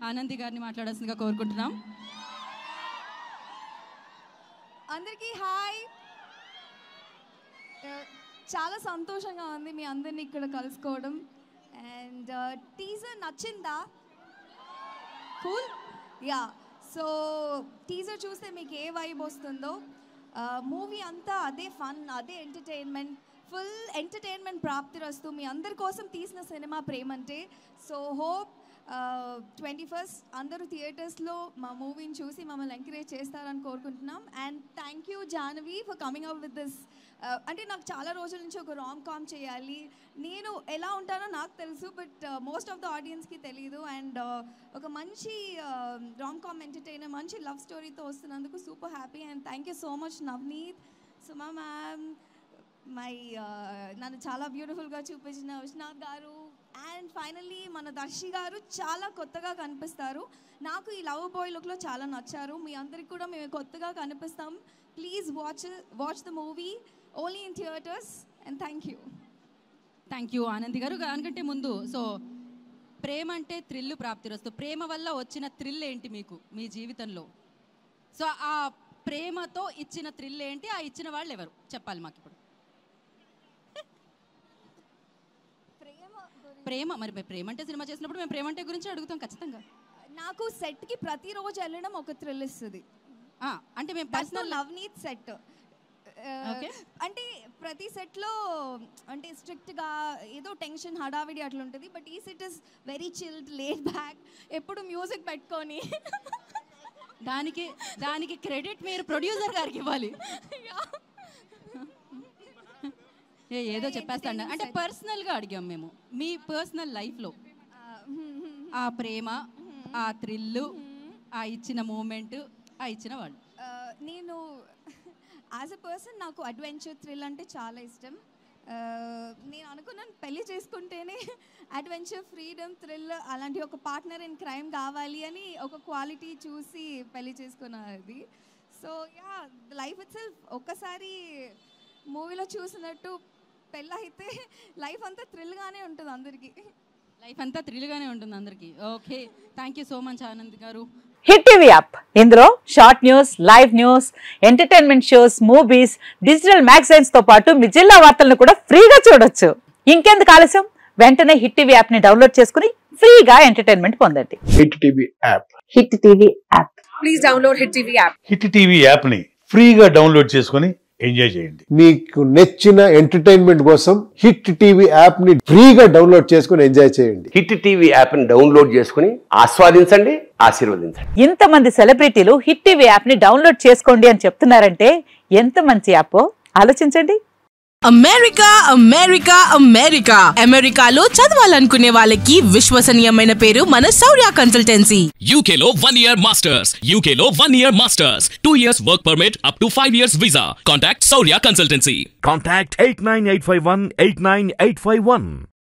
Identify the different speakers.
Speaker 1: ఆనంది గారిని మాట్లాడాల్సిందిగా కోరుకుంటున్నాం.
Speaker 2: అందరికీ హాయ్. చాలా సంతోషంగా ఉంది మీ అందరినీ ఇక్కడ కలుసుకోవడం. అండ్ టీజర్ నచ్చిందా? కూల్. యా, సో టీజర్ చూస్తే మీకు ఏ వైబ్ వస్తుందో, మూవీ అంతా అదే ఫన్, అదే ఎంటర్టైన్మెంట్, ఫుల్ ఎంటర్టైన్మెంట్ ప్రాప్తిరస్తు. మీ అందరి కోసం తీసిన సినిమా ప్రేమంటే. సో హోప్ 21st అందరూ థియేటర్స్లో మా మూవీని చూసి మమ్మల్ని ఎంకరేజ్ చేస్తారని కోరుకుంటున్నాం. And thank you Jahnavi for coming out with this. అంటే నాకు చాలా రోజుల నుంచి ఒక రామ్ కామ్ చేయాలి, నేను ఎలా ఉంటానో నాకు తెలుసు, బట్ మోస్ట్ ఆఫ్ ద ఆడియన్స్కి తెలియదు. అండ్ ఒక మంచి రామ్ కామ్ ఎంటర్టైనర్, మంచి లవ్ స్టోరీతో వస్తున్నందుకు super happy. And thank you so much Navneet, Suma ma'am, నన్ను చాలా బ్యూటిఫుల్గా చూపించిన విశ్వనాథ్ గారు, అండ్ ఫైనల్లీ మన దర్శి గారు చాలా కొత్తగా కనిపిస్తారు. నాకు ఈ లవ్ బాయ్ లుక్లో చాలా నచ్చారు. మీ అందరికి కూడా మేము కొత్తగా కనిపిస్తాం. Please watch the movie only in theatres. And thank you
Speaker 1: Anandi garu. దానికంటే ముందు, సో ప్రేమ అంటే థ్రిల్ ప్రాప్తిరస్తు, ప్రేమ వల్ల వచ్చిన థ్రిల్ ఏంటి మీకు మీ జీవితంలో? సో ఆ ప్రేమతో ఇచ్చిన థ్రిల్ ఏంటి, ఆ ఇచ్చిన వాళ్ళు ఎవరు చెప్పాలి మాకు ఇప్పుడు. ప్రేమ, మరి ప్రేమ అంటే సినిమా చేసినప్పుడు మేము ప్రేమ అంటే గురించి అడుగుతాం ఖచ్చితంగా.
Speaker 2: నాకు సెట్కి ప్రతిరోజు వెళ్ళడం ఒక థ్రిల్ ఇస్తుంది.
Speaker 1: అంటే మేము పర్సనల్
Speaker 2: నవనీత్ సెట్ అంటే ప్రతి సెట్లో అంటే స్ట్రిక్ట్గా ఏదో టెన్షన్ హడావిడి అట్లా ఉంటుంది. బట్ ఈ set is very chilled, laid back, ఎప్పుడు మ్యూజిక్ పెట్టుకొని.
Speaker 1: దానికి క్రెడిట్ మీరు ప్రొడ్యూసర్ గారికి ఇవ్వాలి. ఏదో చెప్పేస్తాను అంటే పర్సనల్గా అడిగాం మేము, మీ పర్సనల్ లైఫ్లో ఆ ప్రేమ, ఆ థ్రిల్లు, ఆ ఇచ్చిన మూమెంట్, ఆ ఇచ్చిన వాళ్ళు.
Speaker 2: నేను యాజ్ ఎ పర్సన్ నాకు అడ్వెంచర్ థ్రిల్ అంటే చాలా ఇష్టం. నేను అనుకున్నాను పెళ్ళి చేసుకుంటేనే అడ్వెంచర్, ఫ్రీడమ్, థ్రిల్ అలాంటి ఒక పార్ట్నర్ ఇన్ క్రైమ్ కావాలి అని ఒక క్వాలిటీ చూసి పెళ్ళి చేసుకున్నది. So yeah, life it self ఒక్కసారి మూవీలో చూసినట్టు పెళ్ళైతే లైఫ్ అంతా థ్రిల్గానే ఉంటుంది అందరికీ. Okay, thank you so much Anand గారు.
Speaker 3: హిట్ టీవీ యాప్, ఇందులో short news, live news, entertainment shows, movies, digital magazines తో పాటు మీ జిల్లా వార్తలను కూడా ఫ్రీగా చూడొచ్చు. ఇంకెందుకు ఆలస్యం, వెంటనే హిట్ టీవీ యాప్ ని డౌన్లోడ్ చేసుకుని ఫ్రీగా ఎంటర్టైన్మెంట్ పొందండి.
Speaker 4: Hit TV app.
Speaker 3: Hit TV app. Please download hit TV app.
Speaker 4: Hit TV app ని ఫ్రీగా డౌన్లోడ్ చేసుకుని ఎంజాయ్ చేయండి.
Speaker 5: మీకు నచ్చిన ఎంటర్టైన్మెంట్ కోసం హిట్ టీవీ యాప్ ని ఫ్రీగా డౌన్లోడ్ చేసుకుని ఎంజాయ్ చేయండి.
Speaker 6: హిట్ టీవీ యాప్ ని డౌన్లోడ్ చేసుకుని ఆస్వాదించండి, ఆశీర్వదించండి.
Speaker 3: ఇంతమంది సెలబ్రిటీలు హిట్ టీవీ యాప్ ని డౌన్లోడ్ చేసుకోండి అని చెప్తున్నారంటే ఎంత మంచి యాప్ ఆలోచించండి.
Speaker 7: అమెరికాలో చదవాలనుకునే వాళ్ళకి విశ్వసనీయమైన పేరు మన శౌర్య కన్సల్టెన్సీ.
Speaker 8: UK లో 1 year masters, 2 years work permit up to 5 years visa. Contact Saurya Consultancy.
Speaker 9: Contact 89851 89851.